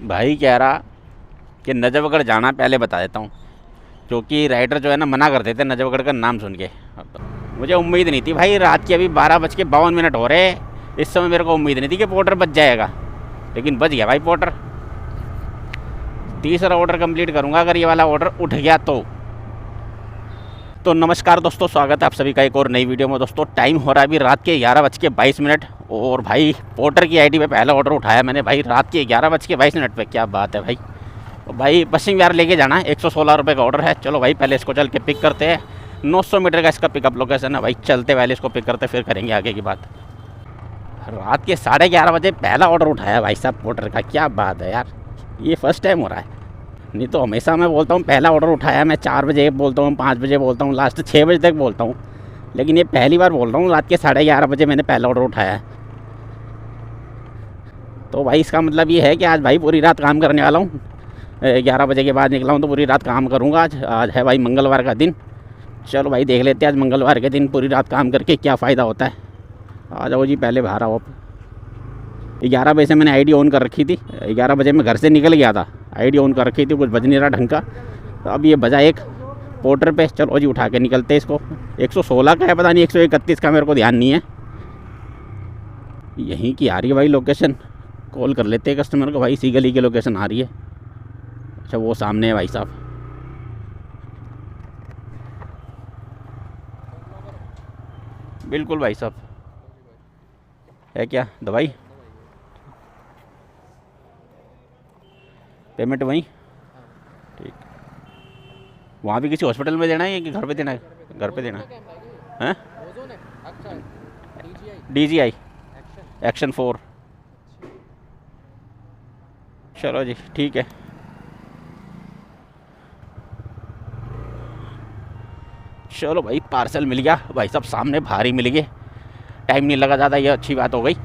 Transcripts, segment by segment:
भाई कह रहा कि नजफगढ़ जाना, पहले बता देता हूँ, क्योंकि राइडर जो है ना मना कर देते नजफगढ़ का नाम सुन के। मुझे उम्मीद नहीं थी भाई, रात के अभी 12:52 हो रहे, इस समय मेरे को उम्मीद नहीं थी कि पोर्टर बच जाएगा, लेकिन बच गया भाई पोर्टर। तीसरा ऑर्डर कंप्लीट करूँगा अगर ये वाला ऑर्डर उठ गया तो नमस्कार दोस्तों, स्वागत है आप सभी का एक और नई वीडियो में। दोस्तों टाइम हो रहा है अभी रात के 11:22 और भाई पोर्टर की आईडी पे पहला ऑर्डर उठाया मैंने भाई रात के 11:22 पे। क्या बात है भाई। तो भाई पश्चिम विहार लेके जाना है, 116 रुपये का ऑर्डर है। चलो भाई पहले इसको चल के पिक करते हैं। 900 मीटर का इसका पिकअप लोकेशन है भाई। चलते पहले इसको पिक करते फिर करेंगे आगे की बात। रात के 11:30 बजे पहला ऑर्डर उठाया भाई साहब पोर्टर का। क्या बात है यार, ये फर्स्ट टाइम हो रहा है। नहीं तो हमेशा मैं बोलता हूँ पहला ऑर्डर उठाया मैं 4 बजे बोलता हूँ, 5 बजे बोलता हूँ, लास्ट 6 बजे तक बोलता हूँ, लेकिन ये पहली बार बोल रहा हूँ रात के 11:30 बजे मैंने पहला ऑर्डर उठाया है। तो भाई इसका मतलब ये है कि आज भाई पूरी रात काम करने वाला हूँ। 11 बजे के बाद निकला हूँ तो पूरी रात काम करूँगा। आज है भाई मंगलवार का दिन। चलो भाई देख लेते हैं आज मंगलवार के दिन पूरी रात काम करके क्या फ़ायदा होता है। आ जाओ जी पहले बाहर आओ। 11 बजे से मैंने आईडी ऑन कर रखी थी। 11 बजे मैं घर से निकल गया था, आईडी ऑन कर रखी थी, कुछ बज नहीं रहा ढंग का। तो अब ये बजा एक पोर्टर पे। चलो जी उठा के निकलते हैं इसको। 116 का है, पता नहीं 131 का, मेरे को ध्यान नहीं है। यहीं की आ रही है भाई लोकेशन। कॉल कर लेते हैं कस्टमर को। भाई इसी गली की लोकेशन आ रही है। अच्छा वो सामने है भाई साहब। बिल्कुल भाई साहब। है क्या दवाई? पेमेंट वहीं? ठीक। वहाँ भी किसी हॉस्पिटल में देना है कि घर पे देना है? घर पे देना है। हैं? DGI action 4। चलो जी ठीक है। चलो भाई पार्सल मिल गया भाई साहब, सामने भारी मिल गए। टाइम नहीं लगा ज़्यादा, ये अच्छी बात हो गई।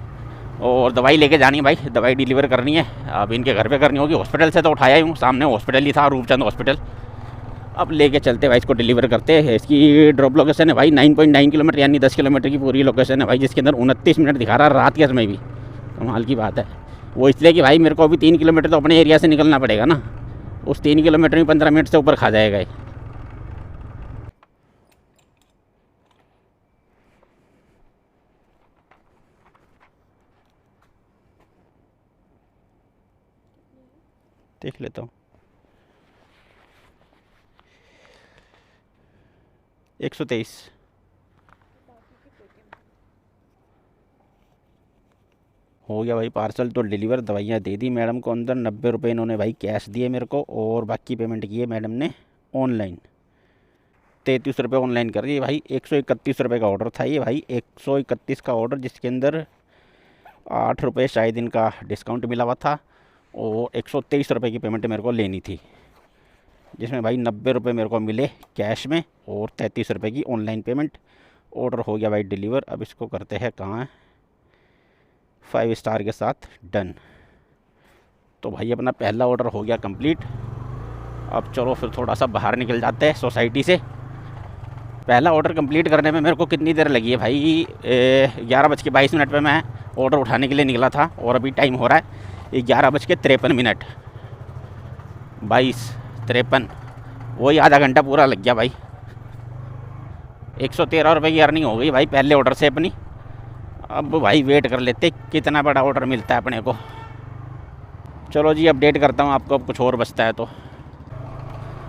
और दवाई लेके जानी है भाई, दवाई डिलीवर करनी है। अब इनके घर पे करनी होगी। हॉस्पिटल से तो उठाया ही हूँ, सामने हॉस्पिटल ही था, रूपचंद हॉस्पिटल। अब लेके चलते भाई इसको डिलीवर करते हैं। इसकी ड्रॉप लोकेशन है भाई 9.9 किलोमीटर, यानी 10 किलोमीटर की पूरी लोकेशन है भाई, जिसके अंदर 29 मिनट दिखा रहा है रात के समय भी। कमाल की बात है। वो इसलिए कि भाई मेरे को अभी 3 किलोमीटर तो अपने एरिया से निकलना पड़ेगा ना, उस 3 किलोमीटर में 15 मिनट से ऊपर खा जाएगा ये। देख लेता हूँ। 123 हो गया भाई पार्सल तो डिलीवर। दवाइयाँ दे दी मैडम को अंदर। 90 रुपये इन्होंने भाई कैश दिए मेरे को, और बाकी पेमेंट किए मैडम ने ऑनलाइन। 33 रुपये ऑनलाइन कर दिए भाई। 131 रुपये का ऑर्डर था ये भाई, 131 का ऑर्डर, जिसके अंदर 8 रुपये शायद इनका डिस्काउंट मिला हुआ था, और 123 रुपये की पेमेंट मेरे को लेनी थी, जिसमें भाई 90 रुपये मेरे को मिले कैश में और 33 रुपये की ऑनलाइन पेमेंट। ऑर्डर हो गया भाई डिलीवर। अब इसको करते हैं कहाँ है, 5 स्टार के साथ डन। तो भाई अपना पहला ऑर्डर हो गया कंप्लीट। अब चलो फिर थोड़ा सा बाहर निकल जाते हैं सोसाइटी से। पहला ऑर्डर कंप्लीट करने में मेरे को कितनी देर लगी है भाई, 11:22 पे मैं ऑर्डर उठाने के लिए निकला था, और अभी टाइम हो रहा है 11:53। 22:53, वही आधा घंटा पूरा लग गया भाई। 113 रुपये की अर्निंग हो गई भाई पहले ऑर्डर से अपनी। अब भाई वेट कर लेते कितना बड़ा ऑर्डर मिलता है अपने को। चलो जी अपडेट करता हूँ आपको, अब कुछ और बचता है तो।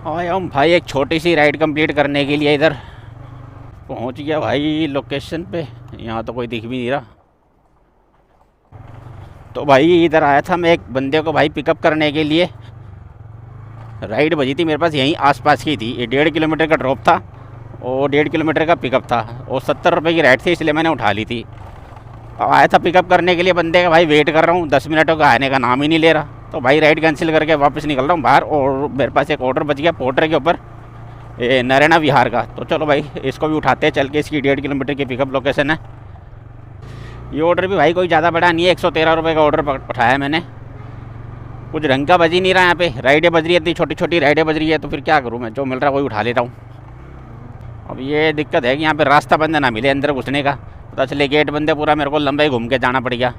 आया हूँ भाई एक छोटी सी राइड कंप्लीट करने के लिए। इधर पहुँच गया भाई लोकेशन पे। यहाँ तो कोई दिख भी नहीं रहा। तो भाई इधर आया था मैं एक बंदे को भाई पिकअप करने के लिए। राइड बजी थी मेरे पास, यहीं आसपास की थी। ये 1.5 किलोमीटर का ड्रॉप था और 1.5 किलोमीटर का पिकअप था, और 70 रुपये की राइड थी, इसलिए मैंने उठा ली थी। अब आया था पिकअप करने के लिए बंदे का भाई, वेट कर रहा हूँ 10 मिनटों का, आने का नाम ही नहीं ले रहा। तो भाई राइड कैंसिल करके वापस निकल रहा हूँ बाहर, और मेरे पास एक ऑर्डर बच गया पोर्टर के ऊपर, नरैना विहार का। तो चलो भाई इसको भी उठाते हैं चल के। इसकी 1.5 किलोमीटर की पिकअप लोकेशन है। ये ऑर्डर भी भाई कोई ज़्यादा बड़ा नहीं है, 113 रुपये का ऑर्डर उठाया मैंने। कुछ ढंग का बज ही नहीं रहा यहाँ पे, राइडें बज रही है, इतनी छोटी छोटी राइडें बज रही है, तो फिर क्या करूँ मैं, जो मिल रहा है वही उठा लेता हूँ। अब ये दिक्कत है कि यहाँ पे रास्ता बंद ना मिले अंदर घुसने का, पता चले गेट बंद है पूरा, मेरे को लंबा ही घूम के जाना पड़ गया।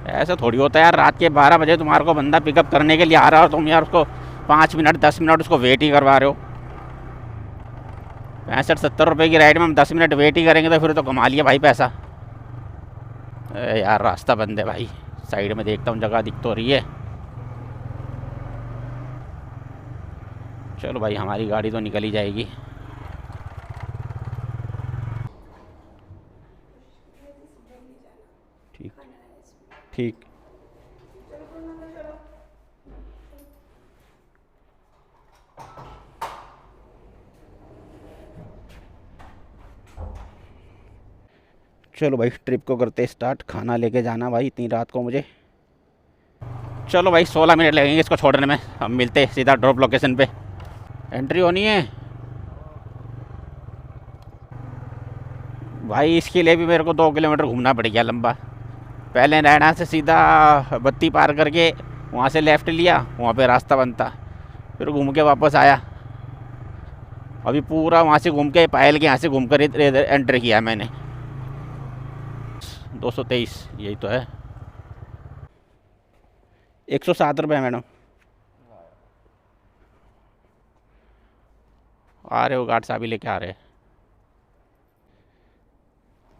ऐसा थोड़ी होता है यार, रात के 12 बजे तुम्हारे को बंदा पिकअप करने के लिए आ रहा हो, तुम यार उसको 5 मिनट 10 मिनट उसको वेट ही करवा रहे हो। 65-70 रुपये की राइड में हम 10 मिनट वेट ही करेंगे तो फिर तो कमा लिया भाई पैसा। यार रास्ता बंद है भाई, साइड में देखता हूँ जगह दिख तो रही है। चलो भाई हमारी गाड़ी तो निकल ही जाएगी। ठीक ठीक। चलो भाई ट्रिप को करते स्टार्ट। खाना लेके जाना भाई इतनी रात को मुझे। चलो भाई 16 मिनट लगेंगे इसको छोड़ने में, हम मिलते सीधा ड्रॉप लोकेशन पे। एंट्री होनी है भाई, इसके लिए भी मेरे को 2 किलोमीटर घूमना पड़ गया लंबा। पहले नैना से सीधा बत्ती पार करके वहाँ से लेफ़्ट लिया, वहाँ पे रास्ता बनता, फिर घूम के वापस आया। अभी पूरा वहाँ से घूम के पायल के यहाँ से घूम कर इधर एंटर किया मैंने। 223 यही तो है। 107 रुपये मैडम। आ रहे हो गार्ड साहब ही लेके आ रहे हैं।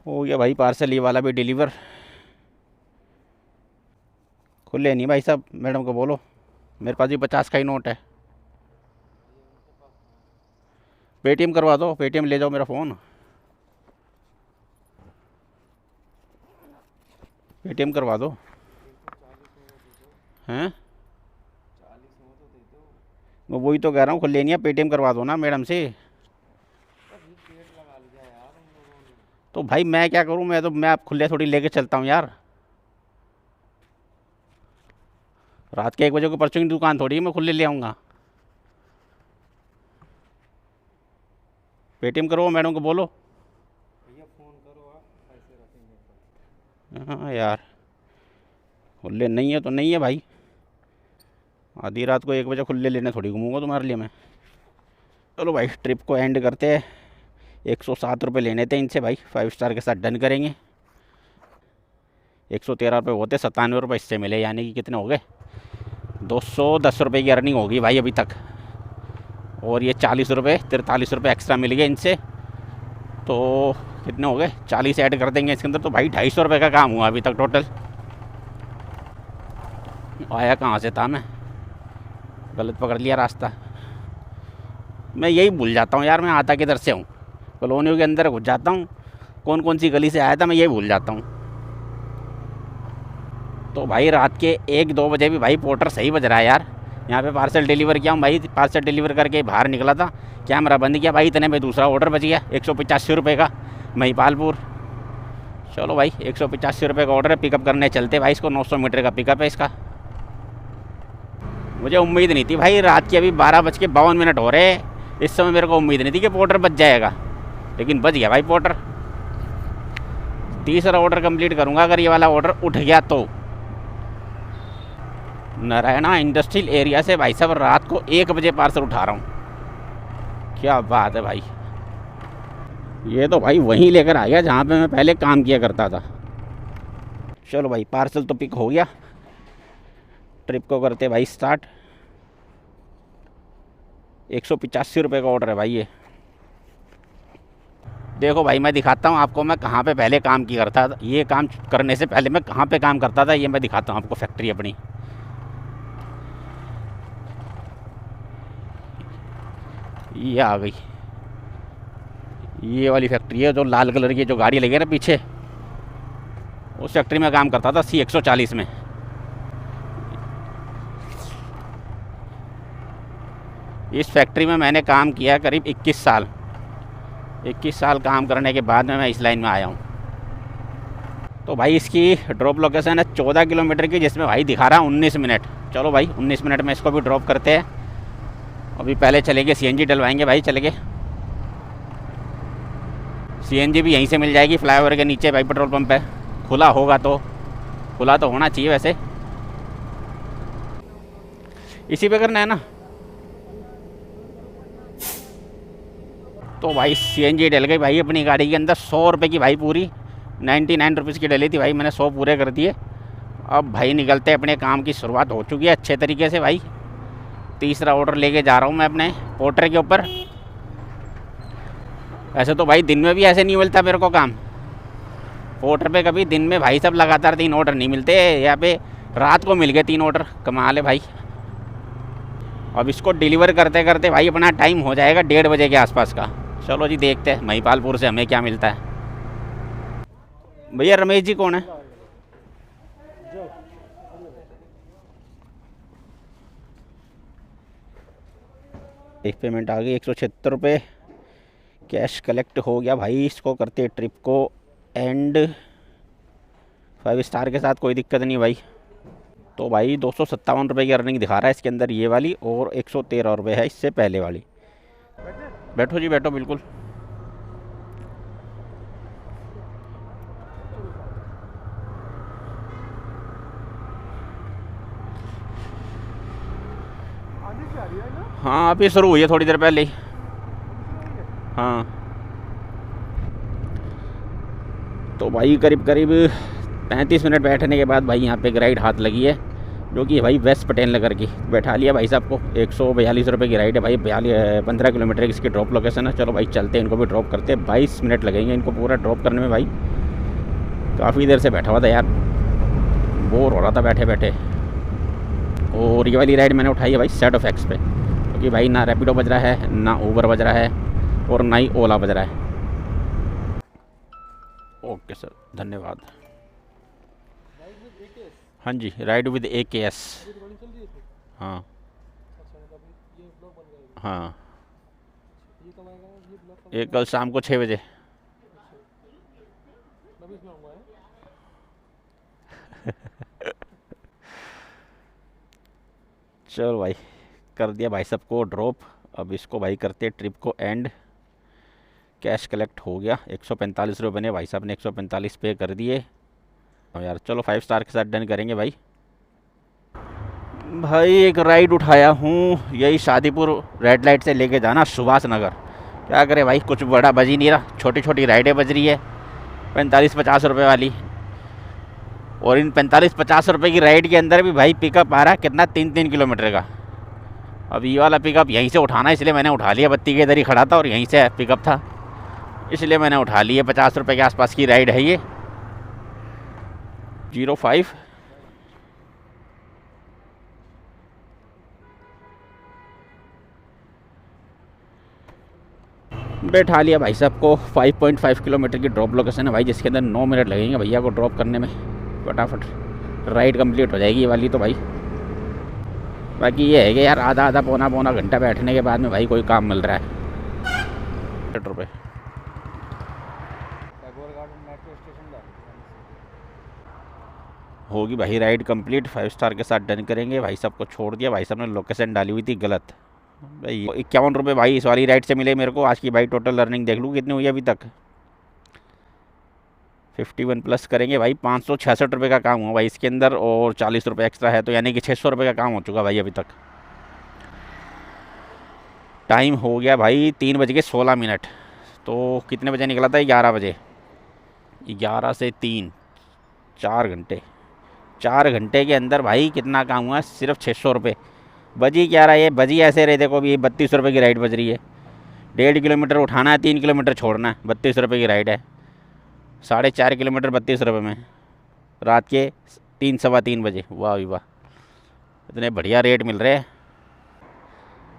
हो गया भाई पार्सल ये वाला भी डिलीवर। खुले नहीं भाई साहब, मैडम को बोलो मेरे पास भी 50 का ही नोट है। पेटीएम करवा दो, पेटीएम ले जाओ मेरा फ़ोन, पेटीएम करवा दो। हैं मैं वही तो कह रहा हूँ, खुले नहीं है, पेटीएम करवा दो ना मैडम से। तो भाई मैं क्या करूँ, मैं आप खुले थोड़ी लेके चलता हूँ यार। रात के 1 बजे को परचून की दुकान थोड़ी है मैं खुले ले आऊँगा। पेटीएम करो मैडम को बोलो। भैया फ़ोन करो, आप पैसे रखेंगे। हाँ यार खुले नहीं है तो नहीं है भाई, आधी रात को 1 बजे खुले लेने थोड़ी घूमूंगा तुम्हारे लिए मैं। चलो भाई ट्रिप को एंड करते हैं। 107 रुपये लेने थे इनसे भाई, 5 स्टार के साथ डन करेंगे। 113 रुपये होते, 97 रुपये इससे मिले, यानी कि कितने हो गए 210 रुपये की अर्निंग होगी भाई अभी तक। और ये 40 रुपये 43 रुपये एक्स्ट्रा मिल गए इनसे, तो कितने हो गए 40 ऐड कर देंगे इसके अंदर, तो भाई 250 रुपये का काम हुआ अभी तक टोटल। आया कहाँ से था मैं, गलत पकड़ लिया रास्ता। मैं यही भूल जाता हूँ यार, मैं आता किधर से हूँ। कॉलोनियों के अंदर घुस जाता हूँ, कौन कौन सी गली से आया था मैं यही भूल जाता हूँ। तो भाई रात के 1-2 बजे भी भाई पोर्टर सही बज रहा है यार। यहाँ पे पार्सल डिलीवर किया हूँ भाई, पार्सल डिलीवर करके बाहर निकला था, कैमरा बंद किया भाई, इतने में दूसरा ऑर्डर बच गया 185 रुपये का, महिपालपुर। चलो भाई 185 रुपये का ऑर्डर है, पिकअप करने चलते भाई इसको। 900 मीटर का पिकअप है इसका। मुझे उम्मीद नहीं थी भाई, रात के अभी 12:52 हो रहे हैं, इस समय मेरे को उम्मीद नहीं थी कि पोर्टर बच जाएगा, लेकिन बच गया भाई पोर्टर। तीसरा ऑर्डर कंप्लीट करूँगा अगर ये वाला ऑर्डर उठ गया तो। नारायणा इंडस्ट्रियल एरिया से भाई साहब रात को 1 बजे पार्सल उठा रहा हूँ, क्या बात है भाई। ये तो भाई वहीं लेकर आ गया जहाँ पे मैं पहले काम किया करता था। चलो भाई पार्सल तो पिक हो गया, ट्रिप को करते भाई स्टार्ट। 185 रुपये का ऑर्डर है भाई ये। देखो भाई मैं दिखाता हूँ आपको मैं कहाँ पे पहले काम किया करता था, ये काम करने से पहले मैं कहाँ पे काम करता था ये मैं दिखाता हूँ आपको, फैक्ट्री अपनी। ये आ गई, ये वाली फैक्ट्री है जो लाल कलर की जो गाड़ी लगी है ना पीछे, उस फैक्ट्री में काम करता था C140 में। इस फैक्ट्री में मैंने काम किया करीब 21 साल। 21 साल काम करने के बाद में मैं इस लाइन में आया हूँ। तो भाई इसकी ड्रॉप लोकेशन है 14 किलोमीटर की, जिसमें भाई दिखा रहा है 19 मिनट। चलो भाई 19 मिनट में इसको भी ड्रॉप करते हैं। अभी पहले चलेंगे CNG डलवाएंगे भाई, चलेंगे। CNG भी यहीं से मिल जाएगी फ्लाईओवर के नीचे भाई, पेट्रोल पंप है। खुला होगा तो, खुला तो होना चाहिए वैसे। इसी पे करना है ना। तो भाई CNG डल गई भाई अपनी गाड़ी के अंदर। 100 रुपये की भाई पूरी, 99 रुपीज़ की डली थी भाई, मैंने 100 पूरे कर दिए। अब भाई निकलते अपने काम की शुरुआत हो चुकी है अच्छे तरीके से भाई। तीसरा ऑर्डर लेके जा रहा हूँ मैं अपने पोर्टर के ऊपर। ऐसे तो भाई दिन में भी ऐसे नहीं मिलता मेरे को काम पोर्टर पे, कभी दिन में भाई सब लगातार 3 ऑर्डर नहीं मिलते। यहाँ पे रात को मिल गए 3 ऑर्डर, कमाल है भाई। अब इसको डिलीवर करते करते भाई अपना टाइम हो जाएगा 1:30 बजे के आसपास का। चलो जी देखते हैं महिपालपुर से हमें क्या मिलता है। भैया रमेश जी कौन है? एक पेमेंट आ गई 176 रुपये, कैश कलेक्ट हो गया भाई। इसको करते ट्रिप को एंड 5 स्टार के साथ, कोई दिक्कत नहीं भाई। तो भाई 257 रुपये की अर्निंग दिखा रहा है इसके अंदर ये वाली, और 113 रुपये है इससे पहले वाली। बैठो जी बैठो, बिल्कुल। हाँ अभी शुरू हुई है थोड़ी देर पहले ही। हाँ तो भाई करीब करीब 35 मिनट बैठने के बाद भाई यहाँ पे एक राइड हाथ लगी है, जो कि भाई वेस्ट पटेल नगर की। बैठा लिया भाई साहब को। 142 रुपये की राइड है भाई। 15 किलोमीटर की इसकी ड्रॉप लोकेशन है। चलो भाई चलते हैं, इनको भी ड्रॉप करते हैं। 22 मिनट लगेंगे इनको पूरा ड्रॉप करने में भाई। काफ़ी देर से बैठा हुआ था यार, बोर हो रहा था बैठे बैठे। और ये वाली राइड मैंने उठाई है भाई सेट ऑफ एक्स पे, क्योंकि भाई ना रैपिडो बज रहा है, ना ऊबर बज रहा है, और ना ही ओला बज रहा है। ओके सर, धन्यवाद। हाँ जी, राइड विद AKS। हाँ हाँ, ये कल शाम को 6 बजे। चलो भाई कर दिया भाई सबको ड्रॉप। अब इसको भाई करते ट्रिप को एंड। कैश कलेक्ट हो गया 145 रुपये ने भाई साहब ने 145 पे कर दिए। यार चलो 5 स्टार के साथ डन करेंगे भाई। भाई एक राइड उठाया हूँ, यही शादीपुर रेड लाइट से लेके जाना सुभाष नगर। क्या करे भाई, कुछ बड़ा बज ही नहीं रहा, छोटी छोटी राइडें बज रही है 45-50 रुपये वाली। और इन 45-50 रुपये की राइड के अंदर भी भाई पिकअप आ रहा है कितना, 3-3 किलोमीटर का। अब ये वाला पिकअप यहीं से उठाना, इसलिए मैंने उठा लिया। बत्ती के इधर ही खड़ा था और यहीं से पिकअप था, इसलिए मैंने उठा लिया। 50 रुपये के आसपास की राइड है ये। 05 बैठा लिया भाई साहब को। 5.5 किलोमीटर की ड्रॉप लोकेशन है भाई, जिसके अंदर 9 मिनट लगेंगे भैया को ड्रॉप करने में। फटाफट राइड कंप्लीट हो जाएगी ये वाली तो भाई। बाकी ये है कि यार आधा पौना घंटा बैठने के बाद में भाई कोई काम मिल रहा है। रुपये होगी भाई राइड कंप्लीट। 5 स्टार के साथ डन करेंगे। भाई साहब को छोड़ दिया, भाई साहब ने लोकेशन डाली हुई थी गलत भाई। 51 रुपये भाई इस वाली राइड से मिले मेरे को। आज की भाई टोटल अर्निंग देख लूँ कितनी हुई अभी तक। 51 प्लस करेंगे भाई। 566 रुपये का काम हुआ भाई इसके अंदर, और 40 रुपये एक्स्ट्रा है, तो यानी कि 600 रुपये का काम हो चुका भाई अभी तक। टाइम हो गया भाई 3:16। तो कितने बजे निकला था? 11 बजे। 11 से 3 4 घंटे। 4 घंटे के अंदर भाई कितना काम हुआ? सिर्फ 600 रुपये। बजी क्या रहा है ये? बजी ऐसे रहे, देखो अभी ये 32 रुपये की राइड बज रही है। 1.5 किलोमीटर उठाना है, 3 किलोमीटर छोड़ना है। 32 रुपये की राइड है। 4.5 किलोमीटर 32 रुपये में, रात के 3-3:15 बजे। वाह वाह, इतने बढ़िया रेट मिल रहे हैं।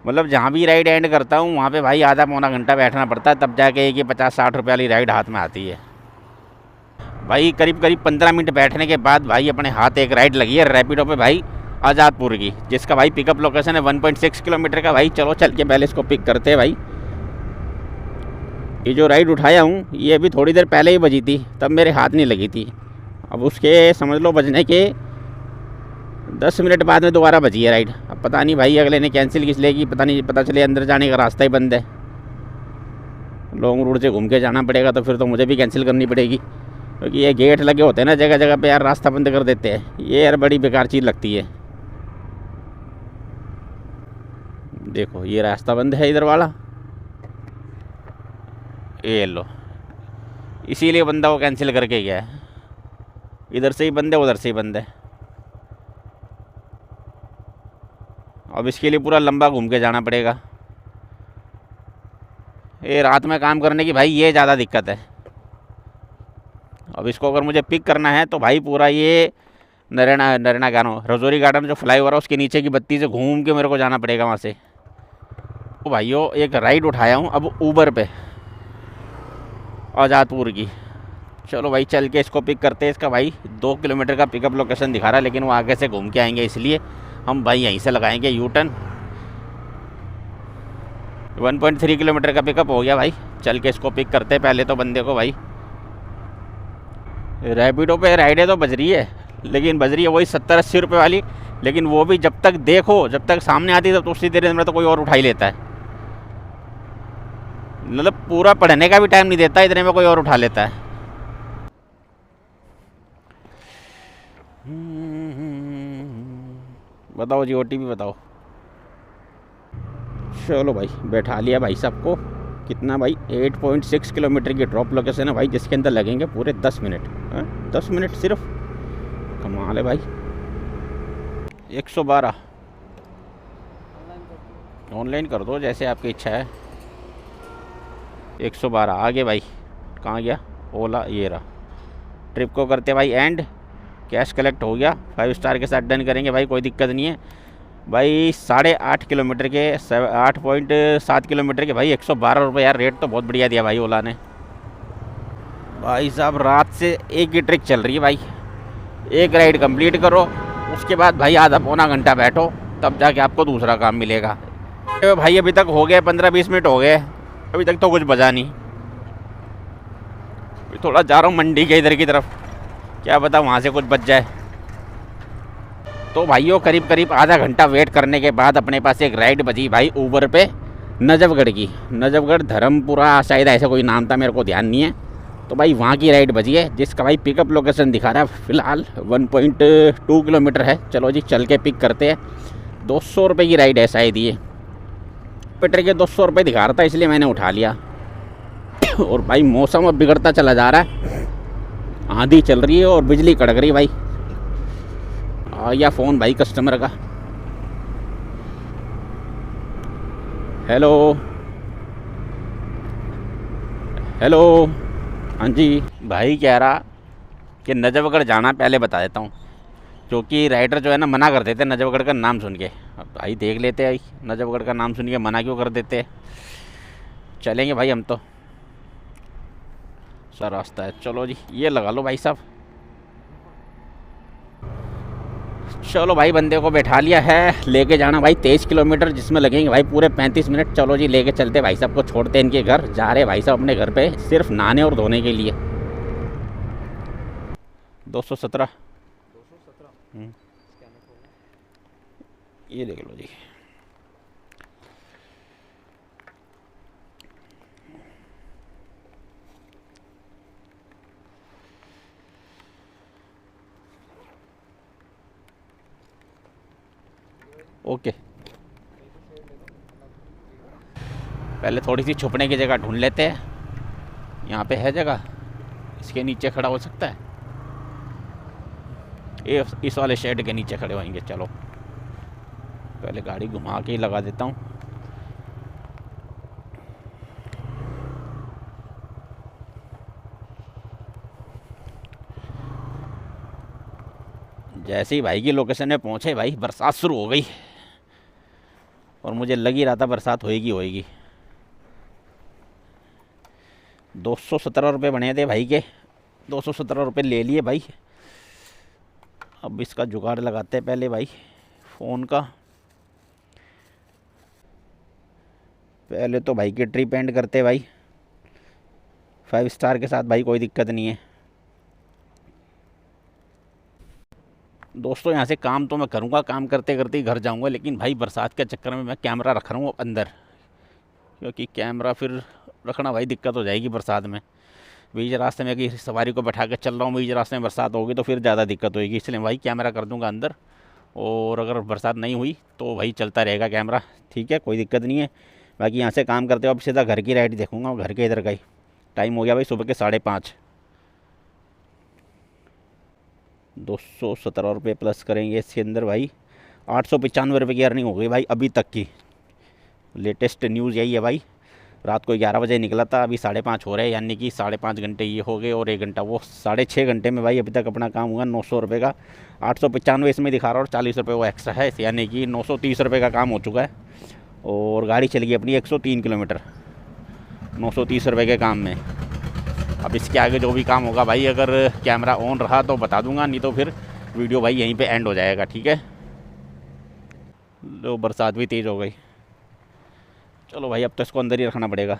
मतलब जहाँ भी राइड एंड करता हूँ वहाँ पे भाई आधा पौना घंटा बैठना पड़ता है, तब जाके कि 50-60 रुपये वाली राइड हाथ में आती है भाई। करीब 15 मिनट बैठने के बाद भाई अपने हाथ एक राइड लगी है रैपिडो पे भाई, आज़ादपुर की, जिसका भाई पिकअप लोकेशन है 1.6 किलोमीटर का भाई। चलो चल के पहले इसको पिक करते हैं भाई। ये जो राइड उठाया हूँ ये अभी थोड़ी देर पहले ही बजी थी, तब मेरे हाथ नहीं लगी थी। अब उसके समझ लो बजने के 10 मिनट बाद में दोबारा बजी है राइड। अब पता नहीं भाई अगले ने कैंसिल किस लेगी, पता नहीं, पता चले अंदर जाने का रास्ता ही बंद है, लॉन्ग रूट से घूम के जाना पड़ेगा, तो फिर तो मुझे भी कैंसिल करनी पड़ेगी। क्योंकि ये गेट लगे होते हैं ना जगह जगह पे यार, रास्ता बंद कर देते हैं। ये यार बड़ी बेकार चीज़ लगती है। देखो ये रास्ता बंद है इधर वाला, ये लो, इसीलिए बंदा वो कैंसिल करके गया है। इधर से ही बंद है, उधर से ही बंद है। अब इसके लिए पूरा लंबा घूम के जाना पड़ेगा। ये रात में काम करने की भाई ये ज़्यादा दिक्कत है। अब इसको अगर मुझे पिक करना है तो भाई पूरा ये नरेना गानो रजौरी गार्डन जो फ्लाईओवर है उसके नीचे की बत्ती से घूम के मेरे को जाना पड़ेगा वहाँ से। तो भाइयों एक राइड उठाया हूँ अब ऊबर पे आज़ादपुर की। चलो भाई चल के इसको पिक करते हैं। इसका भाई 2 किलोमीटर का पिकअप लोकेशन दिखा रहा है, लेकिन वो आगे से घूम के आएंगे, इसलिए हम भाई यहीं से लगाएंगे यू टर्न। 1.3 किलोमीटर का पिकअप हो गया भाई। चल के इसको पिक करते हैं पहले तो बंदे को भाई। रैपिडो पे राइडें तो बज रही है, लेकिन बज रही है वही 70-80 रुपये वाली। लेकिन वो भी जब तक देखो, जब तक सामने आती है तो उसी देर में तो कोई और उठा ही लेता है। मतलब पूरा पढ़ने का भी टाइम नहीं देता, इतने में कोई और उठा लेता है। बताओ जी OTP बताओ। चलो भाई बैठा लिया भाई साहब को। कितना भाई 8.6 किलोमीटर की ड्रॉप लोकेशन है भाई, जिसके अंदर लगेंगे पूरे 10 मिनट। 10 मिनट सिर्फ, कमाल है भाई। 112 ऑनलाइन कर दो जैसे आपकी इच्छा है। 112 आगे भाई। कहाँ गया ओला? ये रहा। ट्रिप को करते भाई एंड। कैश कलेक्ट हो गया। 5 स्टार के साथ डन करेंगे भाई, कोई दिक्कत नहीं है भाई। 8.5 किलोमीटर के 8.7 किलोमीटर के भाई 112 रुपये। यार रेट तो बहुत बढ़िया दिया भाई ओला ने। भाई साहब रात से एक ही ट्रिक चल रही है भाई। एक राइड कंप्लीट करो, उसके बाद भाई आधा पौना घंटा बैठो, तब जाके आपको दूसरा काम मिलेगा। भाई अभी तक हो गए 15-20 मिनट हो गए, अभी तक तो कुछ बजा नहीं। थोड़ा जा रहा हूँ मंडी के इधर की तरफ, क्या पता वहाँ से कुछ बच जाए। तो भाइयों करीब करीब आधा घंटा वेट करने के बाद अपने पास एक राइड बची भाई ऊबर पे नजफगढ़ की। नजफगढ़ धर्मपुरा शायद ऐसा कोई नाम था, मेरे को ध्यान नहीं है। तो भाई वहाँ की राइड बची है, जिसका भाई पिकअप लोकेशन दिखा रहा है फ़िलहाल 1.2 किलोमीटर है। चलो जी चल के पिक करते हैं। 200 रुपये की राइड है शायद ये। पेट्रोल के 200 रुपये दिखा रहा था, इसलिए मैंने उठा लिया। और भाई मौसम अब बिगड़ता चला जा रहा है, आंधी चल रही है और बिजली कड़क रही है भाई। या फ़ोन भाई कस्टमर का। हेलो हेलो, हाँ जी भाई कह रहा कि नजफगढ़ जाना, पहले बता देता हूँ क्योंकि राइडर जो है ना मना कर देते हैं नजफगढ़ का नाम सुन के। अब भाई देख लेते हैं नजफगढ़ का नाम सुन के मना क्यों कर देते हैं। चलेंगे भाई हम तो, सर रास्ता है। चलो जी ये लगा लो भाई साहब। चलो भाई बंदे को बैठा लिया है। लेके जाना भाई 23 किलोमीटर, जिसमें लगेंगे भाई पूरे 35 मिनट। चलो जी लेके चलते भाई साहब को, छोड़ते इनके घर। जा रहे भाई साहब अपने घर पे सिर्फ नहाने और धोने के लिए। 217 ये देख लो जी। ओके पहले थोड़ी सी छुपने की जगह ढूंढ लेते हैं। यहाँ पे है जगह, इसके नीचे खड़ा हो सकता है। ये इस वाले शेड के नीचे खड़े होंगे। चलो पहले गाड़ी घुमा के ही लगा देता हूँ। जैसे ही भाई की लोकेशन में पहुँचे भाई बरसात शुरू हो गई, और मुझे लग ही रहा था बरसात होएगी होएगी। 217 रुपये बने थे भाई के, 217 रुपये ले लिए भाई। अब इसका जुगाड़ लगाते हैं पहले भाई फ़ोन का। पहले तो भाई की ट्रिप एंड करते भाई 5 स्टार के साथ भाई, कोई दिक्कत नहीं है। दोस्तों यहाँ से काम तो मैं करूँगा, काम करते करते ही घर जाऊँगा, लेकिन भाई बरसात के चक्कर में मैं कैमरा रख रहा हूँ अंदर, क्योंकि कैमरा फिर रखना भाई दिक्कत हो जाएगी बरसात में। बीच रास्ते में कि सवारी को बैठा के चल रहा हूँ, बीच रास्ते में बरसात होगी तो फिर ज़्यादा दिक्कत होगी, इसलिए भाई कैमरा कर दूँगा अंदर। और अगर बरसात नहीं हुई तो भाई चलता रहेगा कैमरा, ठीक है कोई दिक्कत नहीं है। बाकी यहाँ से काम करते हुए अब सीधा घर की राइड देखूँगा, घर के इधर का ही। टाइम हो गया भाई सुबह के 5:30। 217 रुपये प्लस करेंगे इसके अंदर भाई, ₹895 की अर्निंग हो गई भाई अभी तक की। लेटेस्ट न्यूज़ यही है भाई। रात को 11 बजे निकला था, अभी 5:30 हो रहे हैं, यानी कि 5.5 घंटे ये हो गए और 1 घंटा वो, 6.5 घंटे में भाई अभी तक अपना काम हुआ ₹900 का। 895 इसमें दिखा रहा और ₹40 वो एक्स्ट्रा है, यानी कि ₹930 का काम हो चुका है। और गाड़ी चली गई अपनी 103 किलोमीटर ₹930 के काम में। अब इसके आगे जो भी काम होगा भाई, अगर कैमरा ऑन रहा तो बता दूंगा, नहीं तो फिर वीडियो भाई यहीं पे एंड हो जाएगा, ठीक है। लो बरसात भी तेज़ हो गई। चलो भाई अब तो इसको अंदर ही रखना पड़ेगा।